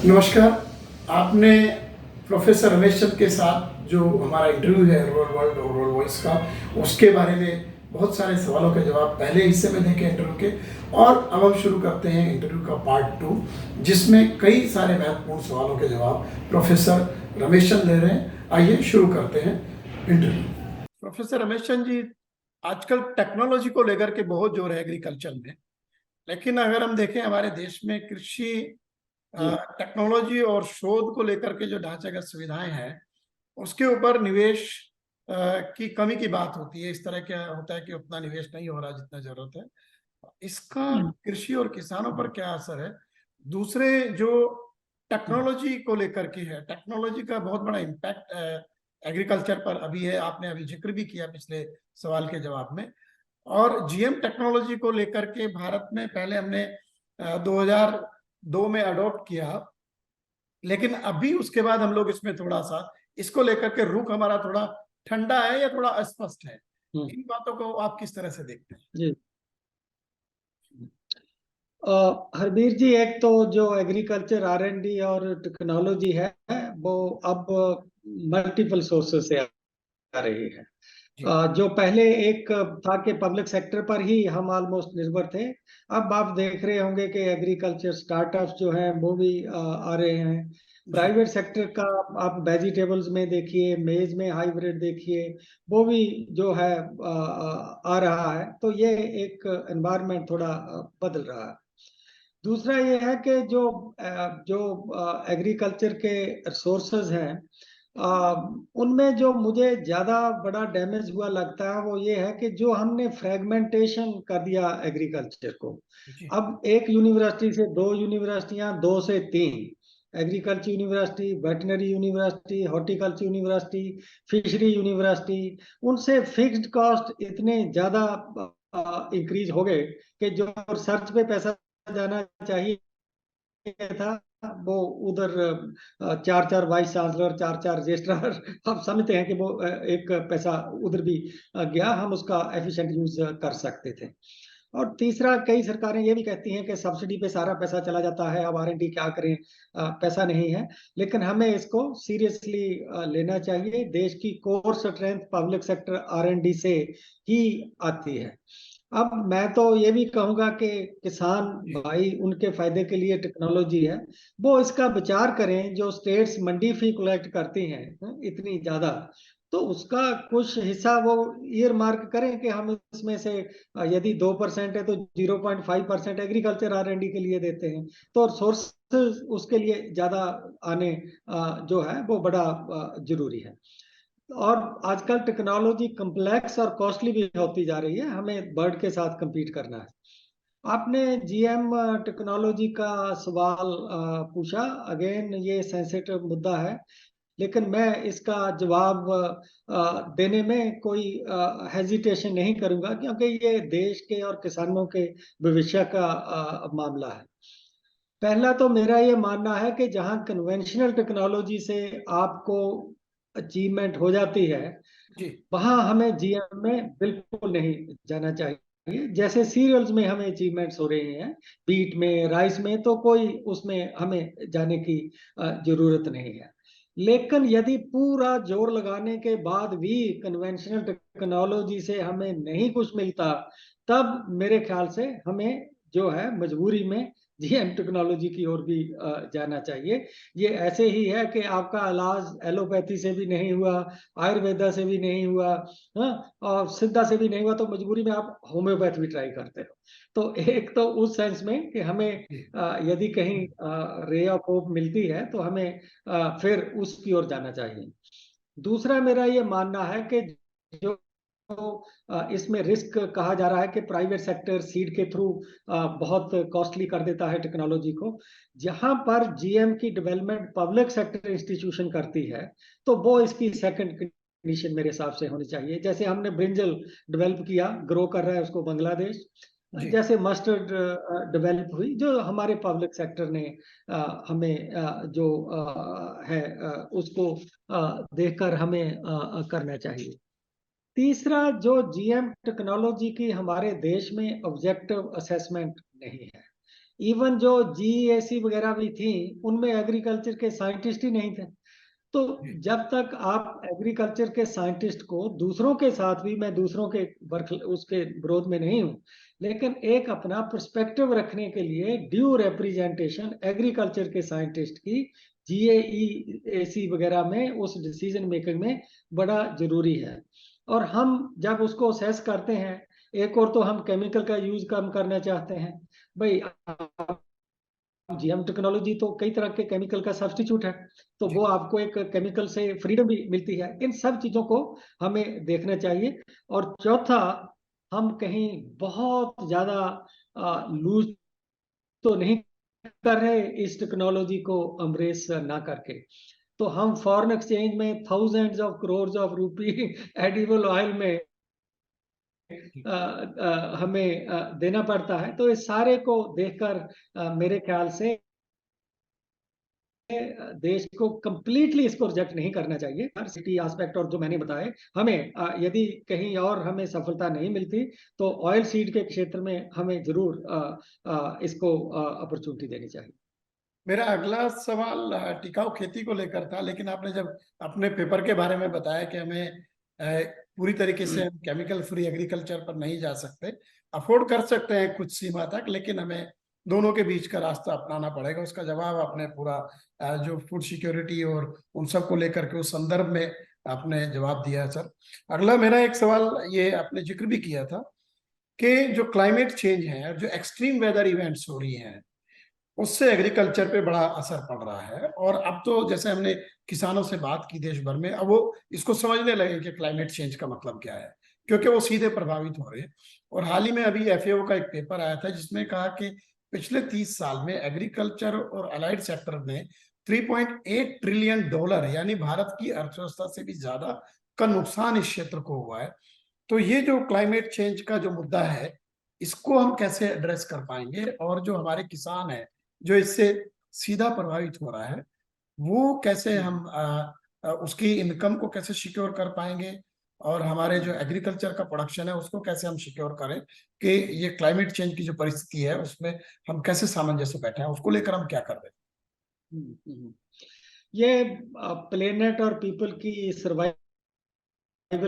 नमस्कार। आपने प्रोफेसर रमेश चंद के साथ जो हमारा इंटरव्यू है रोल वर्ल्ड और रोल वॉइस का, उसके बारे में बहुत सारे सवालों के जवाब पहले हिस्से में देखे इंटरव्यू के, और अब हम शुरू करते हैं इंटरव्यू का पार्ट 2, जिसमें कई सारे महत्वपूर्ण सवालों के जवाब प्रोफेसर रमेश चंद दे रहे हैं। आइए शुरू करते हैं इंटरव्यू। प्रोफेसर रमेश चंद जी, आजकल टेक्नोलॉजी को लेकर के बहुत जोर है एग्रीकल्चर में, लेकिन अगर हम देखें हमारे देश में कृषि टेक्नोलॉजी और शोध को लेकर के जो ढांचागत सुविधाएं हैं, उसके ऊपर निवेश की कमी की बात होती है। इस तरह क्या होता है कि उतना निवेश नहीं हो रहा जितना जरूरत है। इसका कृषि और किसानों पर क्या असर है? दूसरे जो टेक्नोलॉजी को लेकर के है, टेक्नोलॉजी का बहुत बड़ा इम्पैक्ट एग्रीकल्चर पर अभी है, आपने अभी जिक्र भी किया पिछले सवाल के जवाब में। और जीएम टेक्नोलॉजी को लेकर के भारत में पहले हमने 2002 में अडॉप्ट किया, लेकिन अभी उसके बाद हम लोग इसमें थोड़ा सा इसको लेकर के रुख हमारा थोड़ा ठंडा है या थोड़ा अस्पष्ट है। इन बातों को आप किस तरह से देखते हैं? जी। हरबीर जी, एक तो जो एग्रीकल्चर R&D और टेक्नोलॉजी है वो अब मल्टीपल सोर्सेस से आ रही है। जो पहले एक था कि पब्लिक सेक्टर पर ही हम ऑलमोस्ट निर्भर थे, अब आप देख रहे होंगे कि एग्रीकल्चर स्टार्टअप्स जो हैं वो भी आ रहे हैं। प्राइवेट सेक्टर का आप वेजिटेबल्स में देखिए, मेज में हाइब्रिड देखिए, वो भी जो है आ रहा है। तो ये एक एनवायरनमेंट थोड़ा बदल रहा है। दूसरा ये है कि जो एग्रीकल्चर के रिसोर्सेज हैं, उनमें जो मुझे ज़्यादा बड़ा डैमेज हुआ लगता है वो ये है कि जो हमने फ्रेगमेंटेशन कर दिया एग्रीकल्चर को। अब एक यूनिवर्सिटी से दो यूनिवर्सिटियां, दो से तीन, agriculture university, veterinary university, horticulture university, fishery university, उनसे फिक्स्ड कॉस्ट इतने ज़्यादा इंक्रीज हो गए कि जो रिसर्च पे पैसा जाना चाहिए था वो उधर चार चार वाइस चांसलर, चार चार रजिस्ट्रार आप समझते हैं कि वो एक पैसा उधर भी गया, हम उसका एफिशिएंट यूज कर सकते थे। और तीसरा, कई सरकारें ये भी कहती हैं कि सब्सिडी पे सारा पैसा चला जाता है, अब R&D क्या करें, पैसा नहीं है। लेकिन हमें इसको सीरियसली लेना चाहिए। देश की core strength public sector R&D से ही आती है। अब मैं तो ये भी कहूंगा कि किसान भाई, उनके फायदे के लिए टेक्नोलॉजी है, वो इसका विचार करें। जो स्टेट्स मंडी फी कलेक्ट करती हैं इतनी ज्यादा, तो उसका कुछ हिस्सा वो ईयर मार्क करें कि हम इसमें से यदि 2% है तो 0.5% एग्रीकल्चर R&D के लिए देते हैं। तो सोर्स उसके लिए ज्यादा आने जो है वो बड़ा जरूरी है। और आजकल टेक्नोलॉजी कम्प्लेक्स और कॉस्टली भी होती जा रही है, हमें बर्ड के साथ compete करना है। आपने जीएम टेक्नोलॉजी का सवाल पूछा। अगेन ये सेंसिटिव मुद्दा है, लेकिन मैं इसका जवाब देने में कोई हेजिटेशन नहीं करूंगा, क्योंकि ये देश के और किसानों के भविष्य का मामला है। पहला तो मेरा ये मानना है कि जहां कन्वेंशनल टेक्नोलॉजी से आपको अचीवमेंट हो जाती है, वहां हमें जीएम में बिल्कुल नहीं जाना चाहिए। जैसे सीरियल्स में हमें अचीवमेंट्स हो रहे हैं, बीट में, राइस में, तो कोई उसमें हमें जाने की जरूरत नहीं है। लेकिन यदि पूरा जोर लगाने के बाद भी कन्वेंशनल टेक्नोलॉजी से हमें नहीं कुछ मिलता, तब मेरे ख्याल से हमें जो है मजबूरी में जीएम टेक्नोलॉजी की ओर भी जाना चाहिए। ये ऐसे ही है कि आपका इलाज एलोपैथी से भी नहीं हुआ, आयुर्वेदा से भी नहीं हुआ, और सिद्धा से भी नहीं हुआ, तो मजबूरी में आप होम्योपैथ भी ट्राई करते हो। तो एक तो उस सेंस में कि हमें यदि कहीं रे ऑफ होप मिलती है तो हमें फिर उसकी ओर जाना चाहिए। दूसरा, मेरा ये मानना है कि जो इसमें रिस्क कहा जा रहा है कि प्राइवेट सेक्टर सीड के थ्रू बहुत कॉस्टली कर देता है टेक्नोलॉजी को, जहां पर जीएम की डेवलपमेंट पब्लिक सेक्टर इंस्टीट्यूशन करती है, तो वो इसकी सेकंड कंडीशन मेरे हिसाब से होनी चाहिए। जैसे हमने ब्रिंजल डेवलप किया, ग्रो कर रहा है उसको बांग्लादेश, जैसे मस्टर्ड डेवलप हुई, जो हमारे पब्लिक सेक्टर ने हमें जो है उसको देखकर हमें करना चाहिए। तीसरा, जो जीएम टेक्नोलॉजी की हमारे देश में ऑब्जेक्टिव असेसमेंट नहीं है। इवन जो GEAC वगैरह भी थी, उनमें एग्रीकल्चर के साइंटिस्ट ही नहीं थे। तो जब तक आप एग्रीकल्चर के साइंटिस्ट को दूसरों के साथ भी, मैं दूसरों के वर्क उसके विरोध में नहीं हूँ, लेकिन एक अपना पर्सपेक्टिव रखने के लिए ड्यू रिप्रेजेंटेशन एग्रीकल्चर के साइंटिस्ट की GAEAC वगैरह में, उस डिसीजन मेकिंग में बड़ा जरूरी है। और हम जब उसको असेस करते हैं, एक और तो हम केमिकल का यूज कम करना चाहते हैं भाई। GM टेक्नोलॉजी तो कई तरह के केमिकल का सब्स्टिट्यूट है, तो जी। वो आपको एक केमिकल से फ्रीडम भी मिलती है। इन सब चीजों को हमें देखना चाहिए। और चौथा, हम कहीं बहुत ज्यादा लूज तो नहीं कर रहे इस टेक्नोलॉजी को अम्ब्रेस ना करके। तो हम फॉरेन एक्सचेंज में thousands of crore of rupee edible oil में हमें देना पड़ता है। तो इस सारे को देखकर मेरे ख्याल से देश को कंप्लीटली इसको रिजेक्ट नहीं करना चाहिए। हर सिटी एस्पेक्ट और जो मैंने बताए, हमें यदि कहीं और हमें सफलता नहीं मिलती तो ऑयल सीड के क्षेत्र में हमें जरूर इसको अपॉर्चुनिटी देनी चाहिए। मेरा अगला सवाल टिकाऊ खेती को लेकर था, लेकिन आपने जब अपने पेपर के बारे में बताया कि हमें पूरी तरीके से हम केमिकल फ्री एग्रीकल्चर पर नहीं जा सकते, अफोर्ड कर सकते हैं कुछ सीमा तक, लेकिन हमें दोनों के बीच का रास्ता अपनाना पड़ेगा। उसका जवाब आपने पूरा जो फूड सिक्योरिटी और उन सब को लेकर के उस संदर्भ में आपने जवाब दिया है सर। अगला मेरा एक सवाल, ये आपने जिक्र भी किया था कि जो क्लाइमेट चेंज है, जो एक्सट्रीम वेदर इवेंट्स हो रही हैं, उससे एग्रीकल्चर पे बड़ा असर पड़ रहा है। और अब तो जैसे हमने किसानों से बात की देश भर में, अब वो इसको समझने लगे कि क्लाइमेट चेंज का मतलब क्या है, क्योंकि वो सीधे प्रभावित हो रहे हैं। और हाल ही में अभी FAO का एक पेपर आया था जिसमें कहा कि पिछले 30 साल में एग्रीकल्चर और अलाइड सेक्टर में $3.8 ट्रिलियन, यानी भारत की अर्थव्यवस्था से भी ज्यादा का नुकसान इस क्षेत्र को हुआ है। तो ये जो क्लाइमेट चेंज का जो मुद्दा है, इसको हम कैसे एड्रेस कर पाएंगे, और जो हमारे किसान हैं जो इससे सीधा प्रभावित हो रहा है, वो कैसे हम उसकी इनकम को कैसे सिक्योर कर पाएंगे, और हमारे जो एग्रीकल्चर का प्रोडक्शन है उसको कैसे हम सिक्योर करें कि ये क्लाइमेट चेंज की जो परिस्थिति है उसमें हम कैसे सामंजस्य बैठे हैं, उसको लेकर हम क्या कर रहे हैं। ये प्लेनेट और पीपल की सर्वाइवल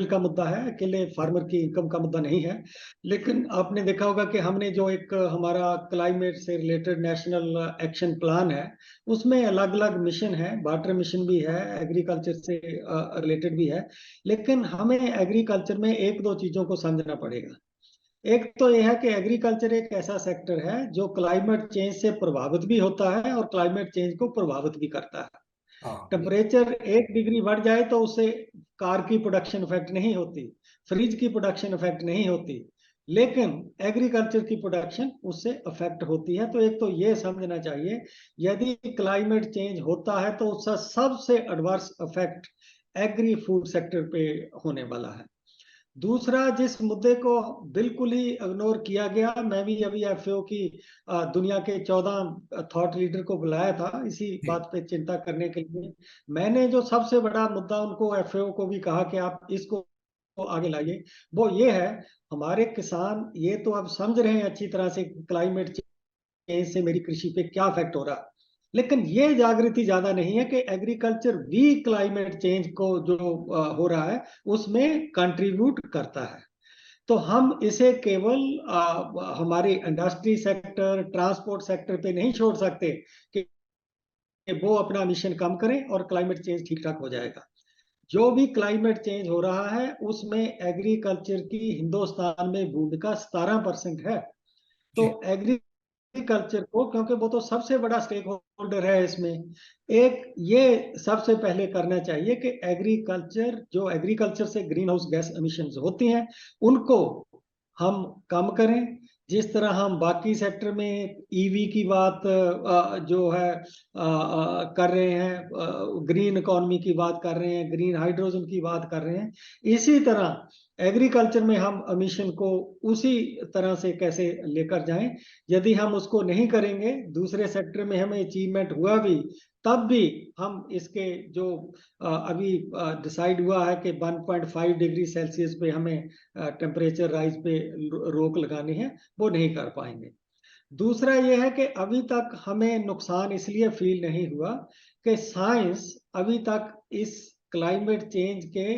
का मुद्दा है, अकेले फार्मर की इनकम का मुद्दा नहीं है। लेकिन आपने देखा होगा कि हमने जो एक हमारा क्लाइमेट से रिलेटेड नेशनल एक्शन प्लान है, उसमें अलग अलग मिशन है, वाटर मिशन भी है, एग्रीकल्चर से रिलेटेड भी है। लेकिन हमें एग्रीकल्चर में एक दो चीजों को समझना पड़ेगा। एक तो यह है कि एग्रीकल्चर एक ऐसा सेक्टर है जो क्लाइमेट चेंज से प्रभावित भी होता है और क्लाइमेट चेंज को प्रभावित भी करता है। हाँ। टेम्परेचर 1 डिग्री बढ़ जाए तो उससे कार की प्रोडक्शन इफेक्ट नहीं होती, फ्रिज की प्रोडक्शन इफेक्ट नहीं होती, लेकिन एग्रीकल्चर की प्रोडक्शन उससे अफेक्ट होती है। तो एक तो ये समझना चाहिए, यदि क्लाइमेट चेंज होता है तो उसका सबसे adverse effect agri food sector पे होने वाला है। दूसरा, जिस मुद्दे को बिल्कुल ही इग्नोर किया गया, मैं भी अभी FAO की दुनिया के 14 थॉट लीडर को बुलाया था इसी बात पे चिंता करने के लिए। मैंने जो सबसे बड़ा मुद्दा उनको, FAO को भी कहा कि आप इसको आगे लाइए, वो ये है, हमारे किसान ये तो अब समझ रहे हैं अच्छी तरह से क्लाइमेट चेंज से मेरी कृषि पे क्या इफेक्ट हो रहा है, लेकिन ये जागृति ज्यादा नहीं है कि एग्रीकल्चर भी क्लाइमेट चेंज को जो हो रहा है उसमें कंट्रीब्यूट करता है। तो हम इसे केवल हमारे इंडस्ट्री सेक्टर, ट्रांसपोर्ट सेक्टर पे नहीं छोड़ सकते कि वो अपना मिशन कम करें और क्लाइमेट चेंज ठीक ठाक हो जाएगा। जो भी क्लाइमेट चेंज हो रहा है उसमें एग्रीकल्चर की हिंदुस्तान में भूमिका 17% है। तो जी। एग्रीकल्चर को, क्योंकि वो तो सबसे बड़ा स्टेक होल्डर है इसमें, एक ये सबसे पहले करना चाहिए कि एग्रीकल्चर, जो एग्रीकल्चर से ग्रीन हाउस गैस एमिशंस होती हैं उनको हम कम करें। जिस तरह हम बाकी सेक्टर में EV की बात जो है कर रहे हैं, ग्रीन इकोनॉमी की बात कर रहे हैं, ग्रीन हाइड्रोजन की बात कर रहे हैं, इसी तरह एग्रीकल्चर में हम एमिशन को उसी तरह से कैसे लेकर जाएं। यदि हम उसको नहीं करेंगे, दूसरे सेक्टर में हमें अचीवमेंट हुआ भी, तब भी हम इसके जो अभी डिसाइड हुआ है कि 1.5 डिग्री सेल्सियस पे हमें टेम्परेचर राइज पे रोक लगानी है, वो नहीं कर पाएंगे। दूसरा ये है कि अभी तक हमें नुकसान इसलिए फील नहीं हुआ कि साइंस अभी तक इस क्लाइमेट चेंज के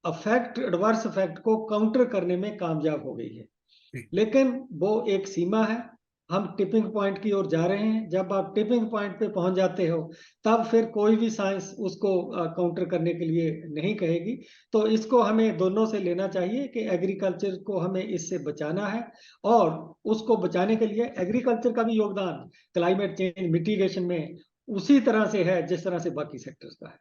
अफेक्ट, एडवर्स इफेक्ट को काउंटर करने में कामयाब हो गई है। लेकिन वो एक सीमा है, हम टिपिंग पॉइंट की ओर जा रहे हैं। जब आप टिपिंग पॉइंट पे पहुंच जाते हो तब फिर कोई भी साइंस उसको काउंटर करने के लिए नहीं कहेगी। तो इसको हमें दोनों से लेना चाहिए कि एग्रीकल्चर को हमें इससे बचाना है, और उसको बचाने के लिए एग्रीकल्चर का भी योगदान क्लाइमेट चेंज मिटिगेशन में उसी तरह से है जिस तरह से बाकी सेक्टर्स का है।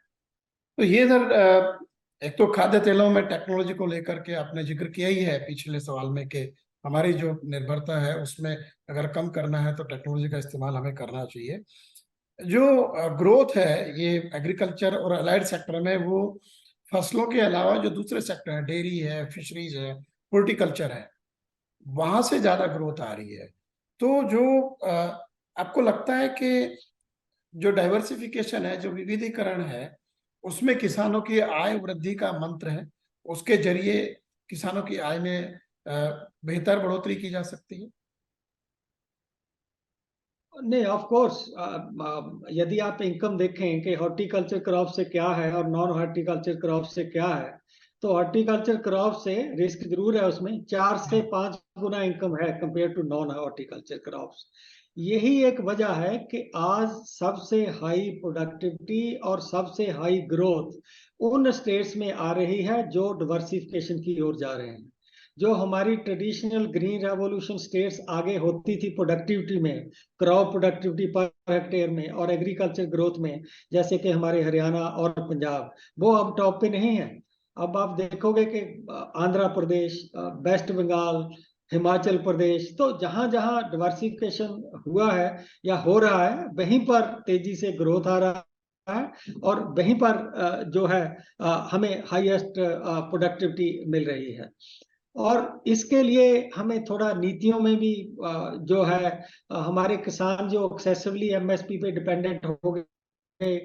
तो ये सर, एक तो खाद्य तेलों में टेक्नोलॉजी को लेकर के आपने जिक्र किया ही है पिछले सवाल में कि हमारी जो निर्भरता है उसमें अगर कम करना है तो टेक्नोलॉजी का इस्तेमाल हमें करना चाहिए। जो ग्रोथ है ये एग्रीकल्चर और अलाइड सेक्टर में, वो फसलों के अलावा जो दूसरे सेक्टर हैं, डेयरी है, फिशरीज है, हॉर्टिकल्चर है, वहां से ज्यादा ग्रोथ आ रही है। तो जो आपको लगता है कि जो डाइवर्सिफिकेशन है, जो विविधीकरण है, उसमें किसानों की आय वृद्धि का मंत्र है, उसके जरिए किसानों की आय में बेहतर बढ़ोतरी की जा सकती है? नहीं, ऑफ कोर्स, यदि आप इनकम देखें कि हॉर्टिकल्चर क्रॉप से क्या है और नॉन हॉर्टिकल्चर क्रॉप से क्या है, तो हॉर्टिकल्चर क्रॉप से रिस्क जरूर है, उसमें 4 से 5 गुना इनकम है compare to non horticulture crops. यही एक वजह है कि आज सबसे हाई प्रोडक्टिविटी और सबसे हाई ग्रोथ उन स्टेट्स में आ रही है जो डिवर्सिफिकेशन की ओर जा रहे हैं। जो हमारी ट्रेडिशनल ग्रीन रेवोल्यूशन स्टेट्स आगे होती थी प्रोडक्टिविटी में, क्रॉप प्रोडक्टिविटी पर हेक्टेयर में और एग्रीकल्चर ग्रोथ में, जैसे कि हमारे हरियाणा और पंजाब, वो अब टॉप पे नहीं है। अब आप देखोगे कि आंध्र प्रदेश, वेस्ट बंगाल, हिमाचल प्रदेश, तो जहां जहां डिवर्सिफिकेशन हुआ है या हो रहा है वहीं पर तेजी से ग्रोथ आ रहा है, और वहीं पर जो है हमें हाईएस्ट प्रोडक्टिविटी मिल रही है। और इसके लिए हमें थोड़ा नीतियों में भी जो है हमारे किसान जो एक्सेसिवली एमएसपी पे डिपेंडेंट हो गए,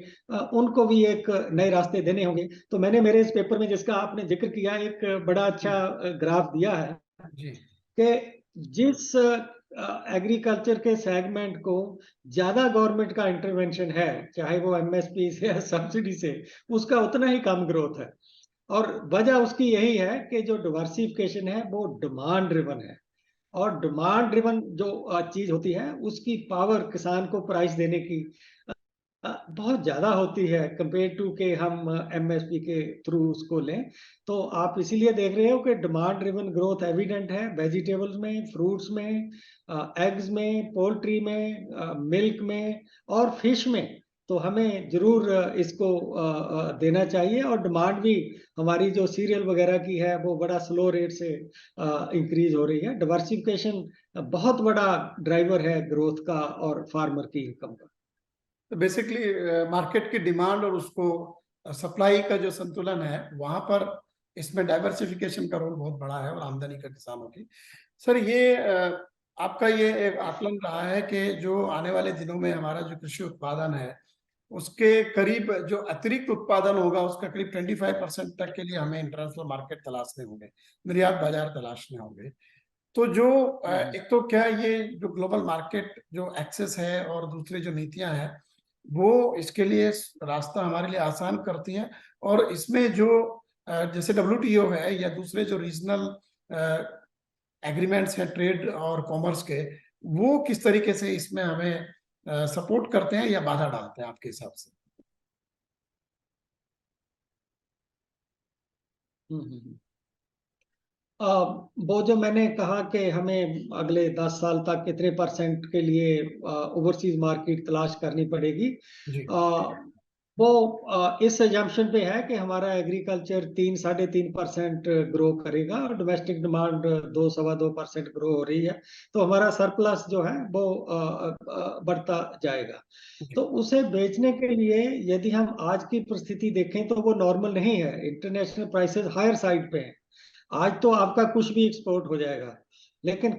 उनको भी एक नए रास्ते देने होंगे। तो मैंने मेरे इस पेपर में जिसका आपने जिक्र किया, एक बड़ा अच्छा ग्राफ दिया है जी। कि जिस एग्रीकल्चर के सेगमेंट को ज्यादा गवर्नमेंट का इंटरवेंशन है, चाहे वो एमएसपी से या सब्सिडी से, उसका उतना ही कम ग्रोथ है। और वजह उसकी यही है कि जो डिवर्सिफिकेशन है वो डिमांड ड्रिवन है, और डिमांड ड्रिवन जो चीज होती है उसकी पावर किसान को प्राइस देने की बहुत ज्यादा होती है कंपेयर टू के हम एमएसपी के थ्रू उसको लें। तो आप इसीलिए देख रहे हो कि डिमांड ड्रिवन ग्रोथ एविडेंट है वेजिटेबल्स में, फ्रूट्स में, एग्स में, पोल्ट्री में, मिल्क में और फिश में। तो हमें जरूर इसको देना चाहिए। और डिमांड भी हमारी जो सीरियल वगैरह की है वो बड़ा स्लो रेट से इंक्रीज हो रही है। डिवर्सिफिकेशन बहुत बड़ा ड्राइवर है ग्रोथ का और फार्मर की इनकम का। तो बेसिकली मार्केट की डिमांड और उसको सप्लाई का जो संतुलन है, वहां पर इसमें डाइवर्सिफिकेशन का रोल बहुत बड़ा है, और आमदनी का किसानों की। सर, ये आपका ये एक आकलन रहा है कि जो आने वाले दिनों में हमारा जो कृषि उत्पादन है, उसके करीब जो अतिरिक्त उत्पादन होगा उसका करीब 25% तक के लिए हमें इंटरनेशनल मार्केट तलाशने होंगे, निर्यात बाजार तलाशने होंगे। तो जो एक तो क्या ये जो ग्लोबल मार्केट जो एक्सेस है और दूसरी जो नीतियां हैं, वो इसके लिए रास्ता हमारे लिए आसान करती हैं। और इसमें जो जैसे WTO है या दूसरे जो रीजनल एग्रीमेंट्स हैं ट्रेड और कॉमर्स के, वो किस तरीके से इसमें हमें सपोर्ट करते हैं या बाधा डालते हैं आपके हिसाब से? वो जो मैंने कहा कि हमें अगले 10 साल तक कितने परसेंट के लिए ओवरसीज मार्केट तलाश करनी पड़ेगी, जी। वो इस एजम्पशन पे है कि हमारा एग्रीकल्चर 3-3.5% ग्रो करेगा और डोमेस्टिक डिमांड 2-2.25% ग्रो हो रही है। तो हमारा सरप्लस जो है वो बढ़ता जाएगा। जी। तो उसे बेचने के लिए यदि हम आज की परिस्थिति देखें तो वो नॉर्मल नहीं है, इंटरनेशनल प्राइसेस हायर साइड पे हैं। आज तो आपका कुछ भी एक्सपोर्ट हो जाएगा, लेकिन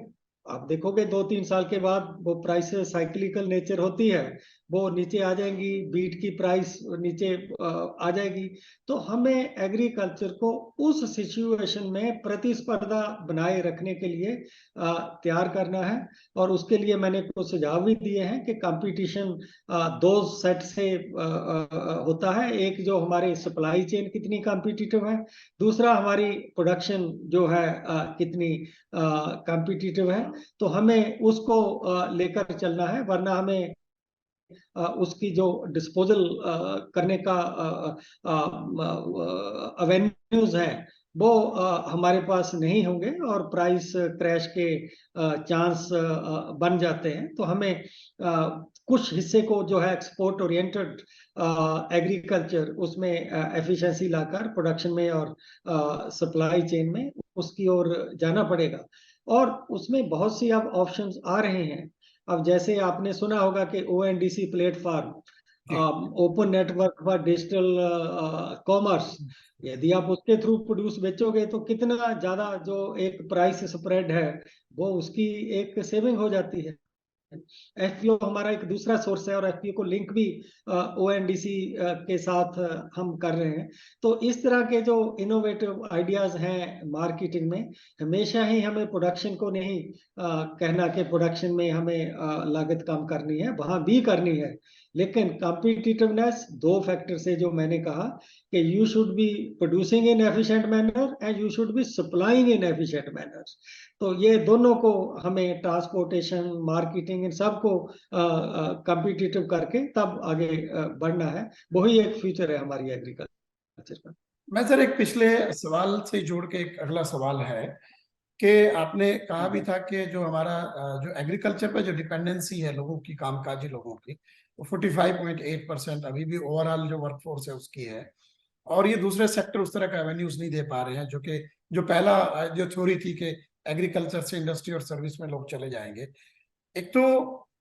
आप देखोगे 2-3 साल के बाद वो प्राइस साइक्लिकल नेचर होती है, वो नीचे आ जाएंगी, बीट की प्राइस नीचे आ जाएगी। तो हमें एग्रीकल्चर को उस सिचुएशन में प्रतिस्पर्धा बनाए रखने के लिए तैयार करना है। और उसके लिए मैंने कुछ सुझाव भी दिए हैं कि कंपटीशन दो सेट से होता है। एक जो हमारे सप्लाई चेन कितनी कॉम्पिटिटिव है, दूसरा हमारी प्रोडक्शन जो है कितनी कॉम्पिटिटिव है। तो हमें उसको लेकर चलना है, वरना हमें उसकी जो डिस्पोजल करने का अवेन्यूज हैं वो हमारे पास नहीं होंगे और प्राइस क्रैश के चांस बन जाते हैं। तो हमें कुछ हिस्से को जो है एक्सपोर्ट ओरिएंटेड एग्रीकल्चर, उसमें एफिशिएंसी लाकर प्रोडक्शन में और सप्लाई चेन में उसकी ओर जाना पड़ेगा। और उसमें बहुत सी अब ऑप्शंस आ रहे हैं। अब जैसे आपने सुना होगा कि ओएनडीसी प्लेटफॉर्म, जी open network for digital commerce, यदि आप उसके थ्रू प्रोड्यूस बेचोगे तो कितना ज्यादा जो एक प्राइस स्प्रेड है वो उसकी एक सेविंग हो जाती है। एफपीओ हमारा एक दूसरा सोर्स है और एफपीओ को लिंक भी ओएनडीसी के साथ हम कर रहे हैं। तो इस तरह के जो इनोवेटिव आइडियाज हैं मार्केटिंग में, हमेशा ही हमें प्रोडक्शन को नहीं कहना कि प्रोडक्शन में हमें लागत कम करनी है, वहां भी करनी है। लेकिन कॉम्पिटिटिवनेस दो फैक्टर से जो मैंने कहा कि you should be producing in efficient manner and you should be supplying in efficient manner. तो ये दोनों को हमें ट्रांसपोर्टेशन, मार्केटिंग, इन सब को कॉम्पिटिटिव करके तब आगे बढ़ना है। वही एक फ्यूचर है हमारी एग्रीकल्चर का। मैं सर एक पिछले सवाल से जोड़ के एक अगला सवाल है कि आपने कहा भी था कि जो हमारा जो एग्रीकल्चर पर जो डिपेंडेंसी है लोगों की, कामकाजी लोगों की, वो 45.8% अभी भी ओवरऑल जो वर्कफोर्स है उसकी है। और ये दूसरे सेक्टर उस तरह का एवेन्यूज नहीं दे पा रहे हैं, जो पहला जो थ्योरी थी कि एग्रीकल्चर से इंडस्ट्री और सर्विस में लोग चले जाएंगे। एक तो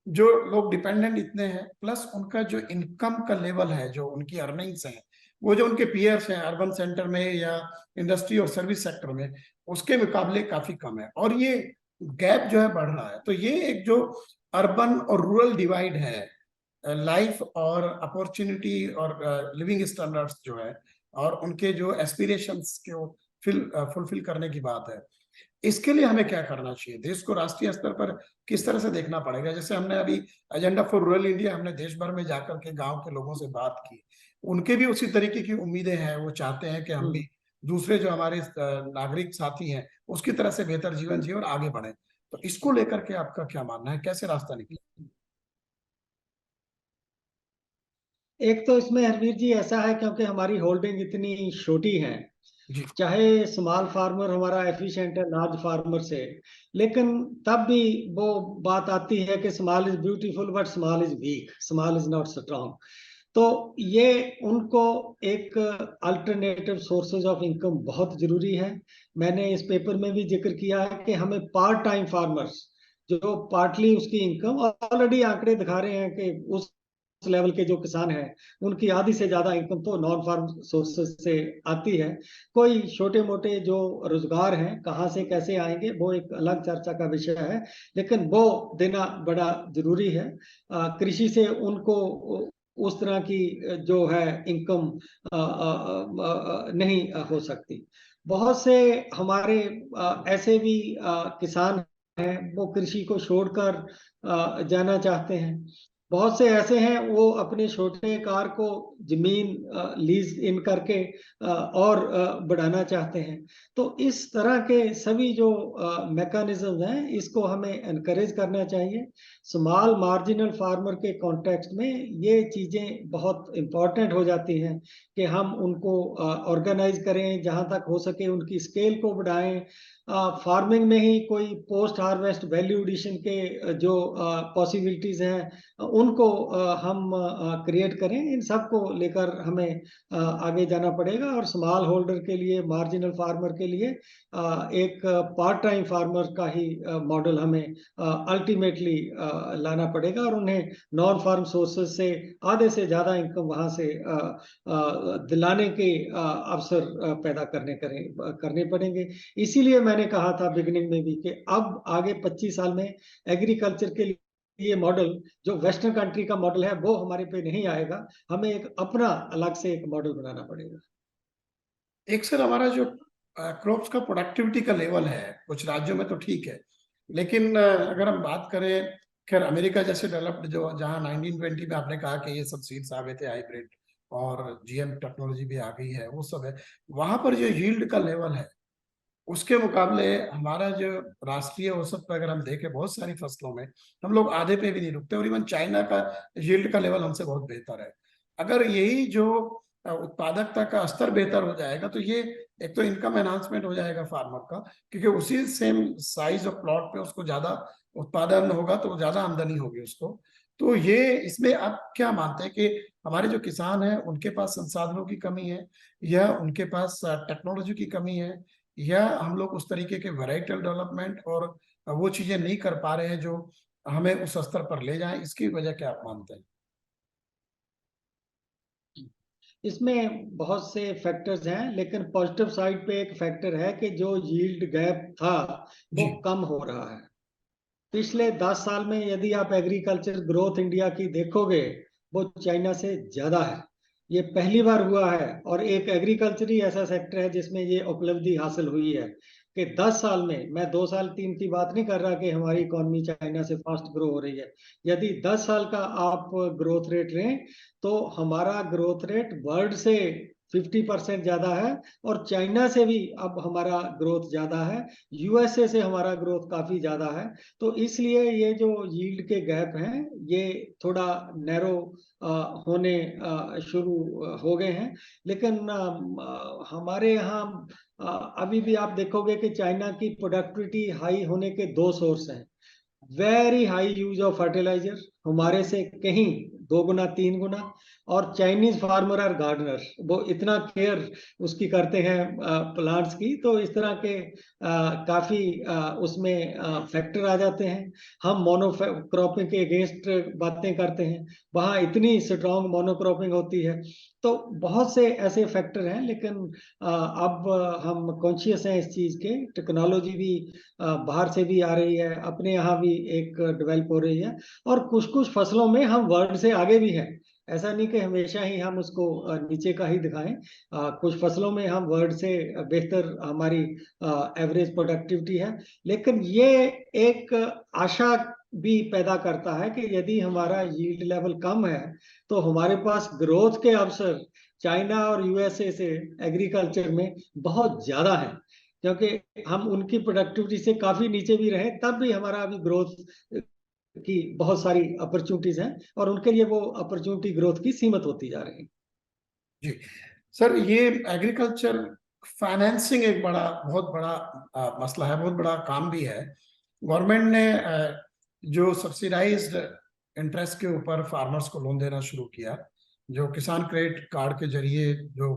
जो लोग डिपेंडेंट इतने हैं, प्लस उनका जो इनकम का लेवल है, जो उनकी अर्निंग्स हैं, वो जो उनके पीयर्स हैं अर्बन सेंटर में या इंडस्ट्री और सर्विस सेक्टर में, उसके मुकाबले काफी कम है। और ये गैप जो है बढ़ रहा है। तो ये एक जो अर्बन और रूरल डिवाइड है, लाइफ और अपॉर्चुनिटी और लिविंग स्टैंडर्ड्स जो है, और उनके जो एस्पिरेशंस को फुलफिल करने की बात है, इसके लिए हमें क्या करना चाहिए? देश को राष्ट्रीय स्तर पर किस तरह से देखना पड़ेगा? जैसे हमने अभी एजेंडा फॉर रूरल इंडिया, हमने देश भर में जाकर के गांव के लोगों से बात की, उनके भी उसी तरीके की उम्मीदें हैं। वो चाहते हैं कि हम भी दूसरे जो हमारे नागरिक साथी हैं उसकी तरह से बेहतर जीवन जिए और आगे बढ़े। तो इसको लेकर के आपका क्या मानना है, कैसे रास्ता निकले? एक तो इसमें हरवीर जी ऐसा है, क्योंकि हमारी होल्डिंग इतनी छोटी है, जी चाहे स्मॉल फार्मर हमारा एफिशिएंट है लार्ज फार्मर से, लेकिन तब भी वो बात आती है कि small is beautiful but small is weak, small is not strong. तो ये उनको एक अल्टरनेटिव सोर्सेज ऑफ इनकम बहुत जरूरी है। मैंने इस पेपर में भी जिक्र किया है कि हमें पार्ट टाइम फार्मर्स, जो पार्टली उसकी इनकम, ऑलरेडी आंकड़े दिखा रहे हैं कि उस लेवल के जो किसान हैं उनकी आधी से ज्यादा इनकम तो नॉन फार्म सोर्सेज से आती है। कोई छोटे मोटे जो रोजगार हैं कहाँ से कैसे आएंगे वो एक अलग चर्चा का विषय है, लेकिन वो देना बड़ा जरूरी है। कृषि से उनको उस तरह की जो है इनकम नहीं हो सकती। बहुत से हमारे ऐसे भी किसान हैं वो कृषि को छोड़कर जाना चाहते हैं। बहुत से ऐसे हैं वो अपने छोटे कार को जमीन लीज इन करके और बढ़ाना चाहते हैं। तो इस तरह के सभी जो मैकेनिज्म हैं इसको हमें एनकरेज करना चाहिए। स्मॉल मार्जिनल फार्मर के कॉन्टेक्स्ट में ये चीजें बहुत इंपॉर्टेंट हो जाती हैं कि हम उनको ऑर्गेनाइज करें, जहां तक हो सके उनकी स्केल को बढ़ाएं। फार्मिंग में ही कोई पोस्ट हार्वेस्ट वैल्यू एडिशन के जो पॉसिबिलिटीज हैं उनको हम क्रिएट करें। इन सब को लेकर हमें आगे जाना पड़ेगा। और स्मॉल होल्डर के लिए, मार्जिनल फार्मर के लिए एक पार्ट टाइम फार्मर का ही मॉडल हमें अल्टीमेटली लाना पड़ेगा, और उन्हें नॉन फार्म सोर्सेज से आधे से ज्यादा इनकम वहां से दिलाने के अवसर पैदा करने पड़ेंगे। इसीलिए मैंने कहा था बिगिनिंग में भी कि अब आगे 25 साल में एग्रीकल्चर के लिए ये मॉडल जो वेस्टर्न कंट्री का मॉडल है वो हमारे पे नहीं आएगा, हमें एक अपना अलग से एक मॉडल बनाना पड़ेगा। एक सर, हमारा जो क्रॉप्स का प्रोडक्टिविटी का लेवल है कुछ राज्यों में तो ठीक है, लेकिन अगर हम बात करें, खैर अमेरिका जैसे डेवलप्ड, जो जहाँ 1920 में आपने कहा कि ये सब सीड्स आ गए थे हाइब्रिड और जीएम टेक्नोलॉजी भी आ गई है, वो सब है, वहां पर जो यील्ड का लेवल है उसके मुकाबले हमारा जो राष्ट्रीय औसत पर अगर हम देखें, बहुत सारी फसलों में हम लोग आधे पे भी नहीं रुकते, और इवन चाइना का यील्ड का लेवल हमसे बहुत बेहतर है। अगर यही जो उत्पादकता का स्तर बेहतर हो जाएगा तो ये एक तो इनकम एनहांसमेंट हो जाएगा फार्मर का, क्योंकि उसी सेम साइज ऑफ प्लॉट पे उसको ज्यादा उत्पादन होगा तो ज्यादा आमदनी होगी उसको। तो ये इसमें आप क्या मानते हैं कि हमारे जो किसान हैं उनके पास संसाधनों की कमी है, या उनके पास टेक्नोलॉजी की कमी है, या हम लोग उस तरीके के वैरायटल डेवलपमेंट और वो चीजें नहीं कर पा रहे हैं जो हमें उस स्तर पर ले जाएं? इसकी वजह क्या आप मानते हैं? इसमें बहुत से फैक्टर्स हैं, लेकिन पॉजिटिव साइड पे एक फैक्टर है कि जो यील्ड गैप था जी। वो कम हो रहा है। पिछले 10 साल में यदि आप एग्रीकल्चर ग्रोथ इंडिया की देखोगे, वो चाइना से ज्यादा है। ये पहली बार हुआ है, और एक एग्रीकल्चर ही ऐसा सेक्टर है जिसमें ये उपलब्धि हासिल हुई है कि 10 साल में, मैं 2 साल 3 की बात नहीं कर रहा कि हमारी इकोनॉमी चाइना से फास्ट ग्रो हो रही है। यदि 10 साल का आप ग्रोथ रेट लें तो हमारा ग्रोथ रेट वर्ल्ड से 50% ज्यादा है, और चाइना से भी अब हमारा ग्रोथ ज्यादा है, यूएसए से हमारा ग्रोथ काफी ज्यादा है। तो इसलिए ये जो यील्ड के गैप हैं ये थोड़ा नैरो होने शुरू हो गए हैं। लेकिन हमारे यहाँ अभी भी आप देखोगे कि चाइना की प्रोडक्टिविटी हाई होने के दो सोर्स हैं। Very high use of fertiliser, हमारे से कहीं 2 गुना 3 गुना। और चाइनीज फार्मर आर गार्डनर, वो इतना केयर उसकी करते हैं प्लांट्स की। तो इस तरह के काफी उसमें फैक्टर आ जाते हैं। हम मोनोक्रॉपिंग के अगेंस्ट बातें करते हैं, वहाँ इतनी स्ट्रॉन्ग मोनोक्रॉपिंग होती है। तो बहुत से ऐसे फैक्टर हैं, लेकिन अब हम कॉन्शियस हैं इस चीज के। टेक्नोलॉजी भी बाहर से भी आ रही है, अपने यहाँ भी एक डेवलप हो रही है, और कुछ कुछ फसलों में हम वर्ल्ड से आगे भी हैं। ऐसा नहीं कि हमेशा ही हम उसको नीचे का ही दिखाएं। कुछ फसलों में हम वर्ल्ड से बेहतर हमारी एवरेज प्रोडक्टिविटी है। लेकिन ये एक आशा भी पैदा करता है कि यदि हमारा यील्ड लेवल कम है तो हमारे पास ग्रोथ के अवसर चाइना और यूएसए से एग्रीकल्चर में बहुत ज्यादा है। क्योंकि हम उनकी प्रोडक्टिविटी से काफी नीचे भी रहे, तब भी हमारा अभी ग्रोथ की बहुत सारी अपॉर्चुनिटीज हैं, और उनके लिए वो अपॉर्चुनिटी ग्रोथ की सीमित होती जा रही है। जी सर, ये एग्रीकल्चर फाइनेंसिंग एक बहुत बड़ा मसला है, बहुत बड़ा काम भी है। गवर्नमेंट ने जो सब्सिडाइज्ड इंटरेस्ट के ऊपर फार्मर्स को लोन देना शुरू किया, जो किसान क्रेडिट कार्ड के जरिए जो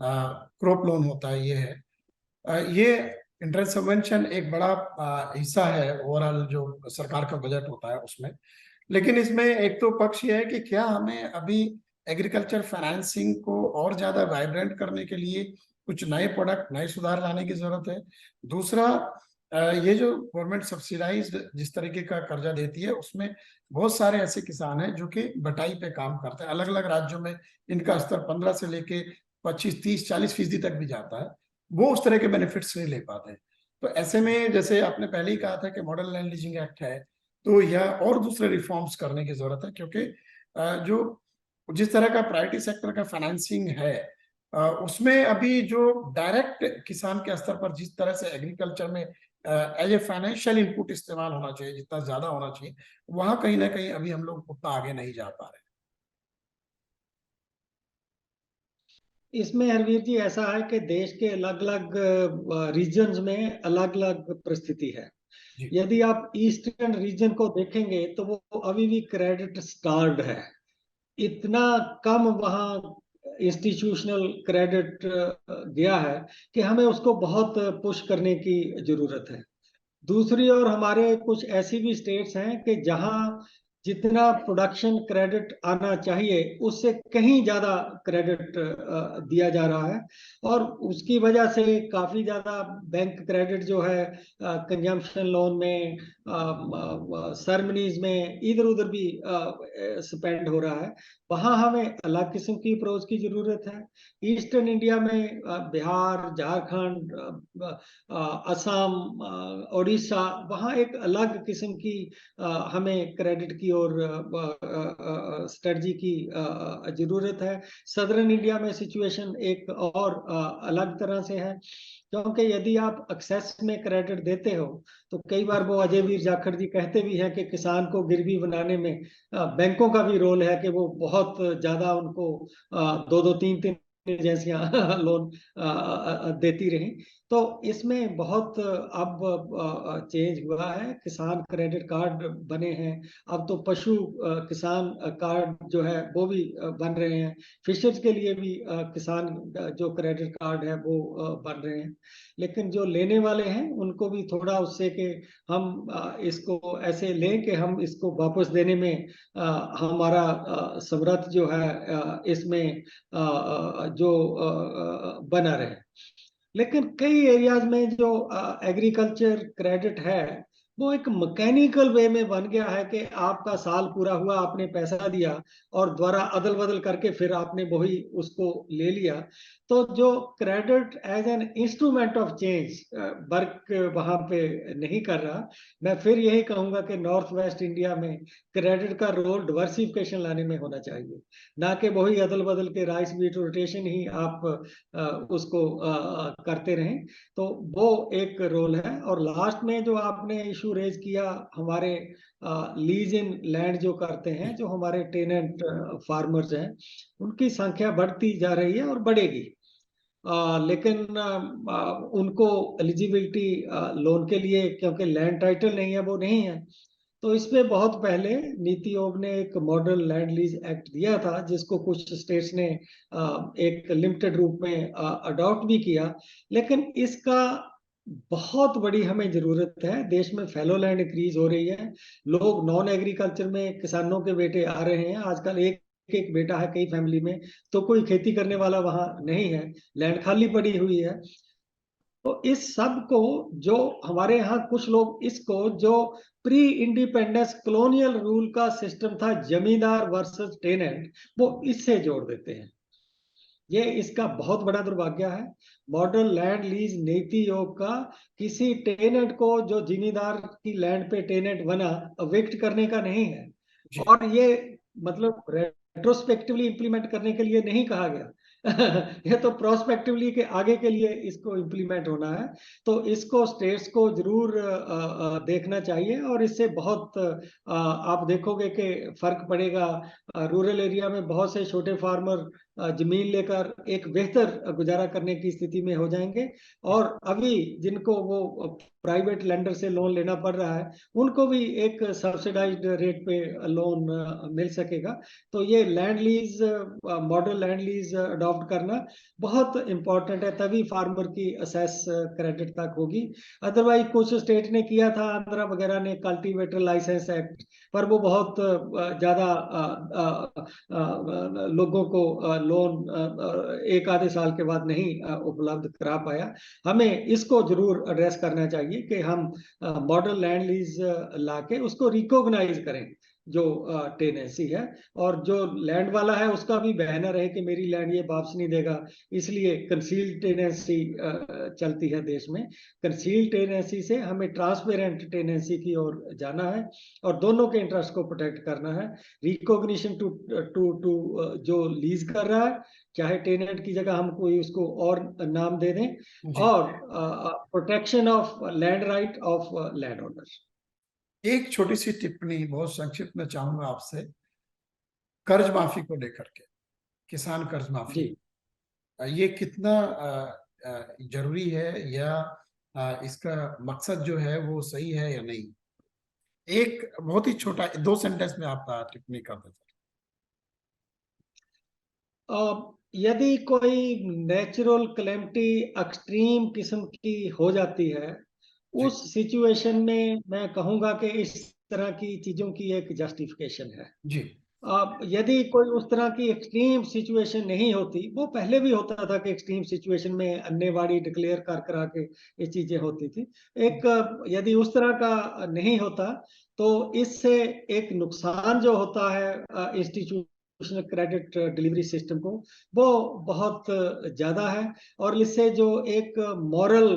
क्रॉप लोन होता है, ये है, ये इंटरेस्ट सबवेंशन एक बड़ा हिस्सा है ओवरऑल जो सरकार का बजट होता है उसमें। लेकिन इसमें एक तो पक्ष ये है कि क्या हमें अभी एग्रीकल्चर फाइनेंसिंग को और ज्यादा वाइब्रेंट करने के लिए कुछ नए प्रोडक्ट, नए सुधार लाने की जरूरत है। दूसरा, ये जो गवर्नमेंट सब्सिडाइज्ड जिस तरीके का कर्जा देती है उसमें बहुत सारे ऐसे किसान हैं जो कि बटाई पे काम करते हैं। अलग अलग राज्यों में इनका स्तर 15 से लेके 25, 30, 40% तक भी जाता है। वो उस तरह के बेनिफिट्स नहीं ले पाते। तो ऐसे में जैसे आपने पहले ही कहा था कि मॉडल लैंड लीजिंग एक्ट है, तो यह और दूसरे रिफॉर्म्स करने की जरूरत है, क्योंकि जो जिस तरह का प्राइवेट सेक्टर का फाइनेंसिंग है उसमें अभी जो डायरेक्ट किसान के स्तर पर जिस तरह से एग्रीकल्चर में एज ए फाइनेंशियल इनपुट इस्तेमाल होना चाहिए, जितना ज्यादा होना चाहिए, वहां कहीं ना कहीं अभी हम लोग उतना आगे नहीं जा पा रहे। इसमें हरवीर जी ऐसा है कि देश के अलग अलग रीजन्स में अलग अलग परिस्थिति है। यदि आप ईस्टर्न रीजन को देखेंगे तो वो अभी भी क्रेडिट स्टार्ड है। इतना कम वहाँ इंस्टीट्यूशनल क्रेडिट गया है कि हमें उसको बहुत पुश करने की जरूरत है। दूसरी ओर हमारे कुछ ऐसी भी स्टेट्स हैं कि जहां जितना प्रोडक्शन क्रेडिट आना चाहिए उससे कहीं ज्यादा क्रेडिट दिया जा रहा है, और उसकी वजह से काफी ज्यादा बैंक क्रेडिट जो है कंजम्पशन लोन में, सरमनीज में, इधर उधर भी स्पेंड हो रहा है। वहां हमें अलग किस्म की अप्रोच की जरूरत है। ईस्टर्न इंडिया में बिहार, झारखंड, असम, उड़ीसा, वहाँ एक अलग किस्म की हमें क्रेडिट की और स्ट्रेटजी की जरूरत है। सदर्न इंडिया में सिचुएशन एक और अलग तरह से है, क्योंकि यदि आप एक्सेस में क्रेडिट देते हो तो कई बार वो अजय वीर जाखड़ जी कहते भी हैं कि किसान को गिरवी बनाने में बैंकों का भी रोल है, कि वो बहुत ज्यादा उनको दो दो तीन तीन एजेंसियां लोन देती रही। तो इसमें बहुत अब चेंज हुआ है। किसान क्रेडिट कार्ड बने हैं, अब तो पशु किसान कार्ड जो है वो भी बन रहे हैं। फिशर्स के लिए भी किसान जो क्रेडिट कार्ड है वो बन रहे हैं। लेकिन जो लेने वाले हैं उनको भी थोड़ा उससे कि हम इसको ऐसे लें कि हम इसको वापस देने में हमारा समर्थ जो है इसमें जो बना रहे। लेकिन कई एरियाज में जो एग्रीकल्चर क्रेडिट है वो एक मैकेनिकल वे में बन गया है कि आपका साल पूरा हुआ, आपने पैसा दिया और द्वारा अदल बदल करके फिर आपने वही उसको ले लिया। तो जो credit as an instrument of change work वहां पे नहीं कर रहा। मैं फिर यही कहूंगा कि नॉर्थ वेस्ट इंडिया में क्रेडिट का रोल डिवर्सिफिकेशन लाने में होना चाहिए, ना कि वही अदल बदल के राइस बीट रोटेशन ही आप उसको करते रहें। तो वो एक रोल है। और लास्ट में जो आपने इशू रेज किया, हमारे लीज इन लैंड जो करते हैं, जो हमारे टेनेंट फार्मर्स हैं, उनकी संख्या बढ़ती जा रही है और बढ़ेगी। लेकिन उनको एलिजिबिलिटी लोन के लिए, क्योंकि लैंड टाइटल नहीं है, वो नहीं है। तो इसमें बहुत पहले नीति आयोग ने एक मॉडल लैंड लीज एक्ट दिया था, जिसको कुछ स्टेट्स ने एक लिमिटेड रूप में अडॉप्ट भी किया। लेकिन इसका बहुत बड़ी हमें जरूरत है। देश में फैलो लैंड इंक्रीज हो रही है, लोग नॉन एग्रीकल्चर में किसानों के बेटे आ रहे हैं। आजकल एक एक बेटा है कई फैमिली में, तो कोई खेती करने वाला वहां नहीं है, लैंड खाली पड़ी हुई है। तो इस सब को, जो हमारे यहाँ कुछ लोग इसको जो प्री इंडिपेंडेंस कॉलोनियल रूल का सिस्टम था, जमींदार वर्सेस टेनेंट, वो इससे जोड़ देते हैं। ये इसका बहुत बड़ा दुर्भाग्य है। मॉडल लैंड लीज नीति योग का किसी टेनेंट को, जो जिम्मेदार की लैंड पे टेनेंट बना, अवेक्ट करने का नहीं है। और ये मतलब रेट्रोस्पेक्टिवली इंप्लीमेंट करने के लिए नहीं कहा गया। ये तो प्रोस्पेक्टिवली के आगे के लिए इसको इंप्लीमेंट होना है। तो इसको स्टेट्स को जरूर देखना चाहिए, और इससे बहुत आप देखोगे कि फर्क पड़ेगा। रूरल एरिया में बहुत से छोटे फार्मर जमीन लेकर एक बेहतर गुजारा करने की स्थिति में हो जाएंगे, और अभी जिनको वो प्राइवेट लेंडर से लोन लेना पड़ रहा है, उनको भी एक सब्सिडाइज्ड रेट पे लोन मिल सकेगा। तो ये land lease, model land lease adopt करना बहुत इंपॉर्टेंट है, तभी फार्मर की असेस क्रेडिट तक होगी। अदरवाइज कुछ स्टेट ने किया था, आंध्रा वगैरह ने, कल्टीवेटर लाइसेंस एक्ट, पर वो बहुत ज्यादा लोगों को लोन एक आधे साल के बाद नहीं उपलब्ध करा पाया। हमें इसको जरूर एड्रेस करना चाहिए कि हम मॉडल लैंड लीज लाके उसको रिकॉग्नाइज करें जो टेनेंसी है, और जो लैंड वाला है उसका भी बैनर है कि मेरी लैंड ये वापस नहीं देगा। इसलिए कंसील्ड टेनेंसी चलती है देश में। कंसील्ड टेनेंसी से हमें ट्रांसपेरेंट टेनेंसी की ओर जाना है, और दोनों के इंटरेस्ट को प्रोटेक्ट करना है। रिकॉग्निशन टू टू टू जो लीज कर रहा है, चाहे टेनेंट की जगह हम कोई उसको और नाम दे दें, और protection of land right of land owner. एक छोटी सी टिप्पणी बहुत संक्षिप्त में चाहूंगा आपसे, कर्ज माफी को लेकर के, किसान कर्ज माफी, जी, ये कितना जरूरी है, या इसका मकसद जो है वो सही है या नहीं। एक बहुत ही छोटा 2 सेंटेंस में आप टिप्पणी कर देते। यदि कोई नेचुरल कैलेमिटी एक्सट्रीम किस्म की हो जाती है, जी उस सिचुएशन में मैं कहूंगा कि इस तरह की चीजों की एक जस्टिफिकेशन है। जी अब यदि कोई उस तरह की एक्सट्रीम सिचुएशन नहीं होती, वो पहले भी होता था कि एक्सट्रीम सिचुएशन में अन्नेवाड़ी डिक्लेयर कर करा के ये चीजें होती थी। एक यदि उस तरह का नहीं होता तो इससे एक नुकसान जो होता है इंस्टीट्यूशनल क्रेडिट डिलीवरी सिस्टम को, वो बहुत ज्यादा है। और इससे जो एक मॉरल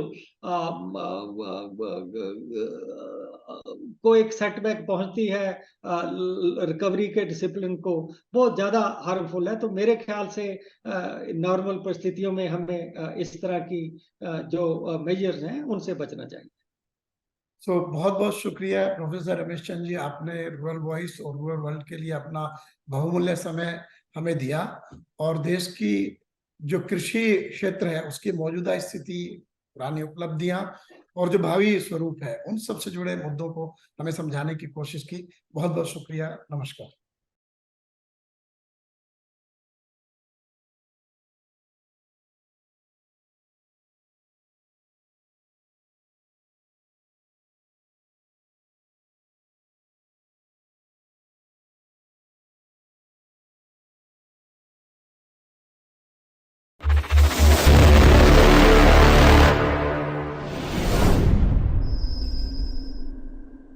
को एक सेटबैक पहुंचती है रिकवरी के डिसिप्लिन को, वो ज्यादा हार्मफुल है। तो मेरे ख्याल से नॉर्मल परिस्थितियों में हमें इस तरह की जो मेजर्स हैं उनसे बचना चाहिए। बहुत बहुत शुक्रिया प्रोफेसर रमेश चंद जी, आपने रूरल वॉइस और रूरल वर्ल्ड के लिए अपना बहुमूल्य समय हमें दिया और देश की जो कृषि क्षेत्र है उसकी मौजूदा स्थिति, पुरानी उपलब्धियां और जो भावी स्वरूप है, उन सब से जुड़े मुद्दों को हमें समझाने की कोशिश की। बहुत बहुत शुक्रिया। नमस्कार।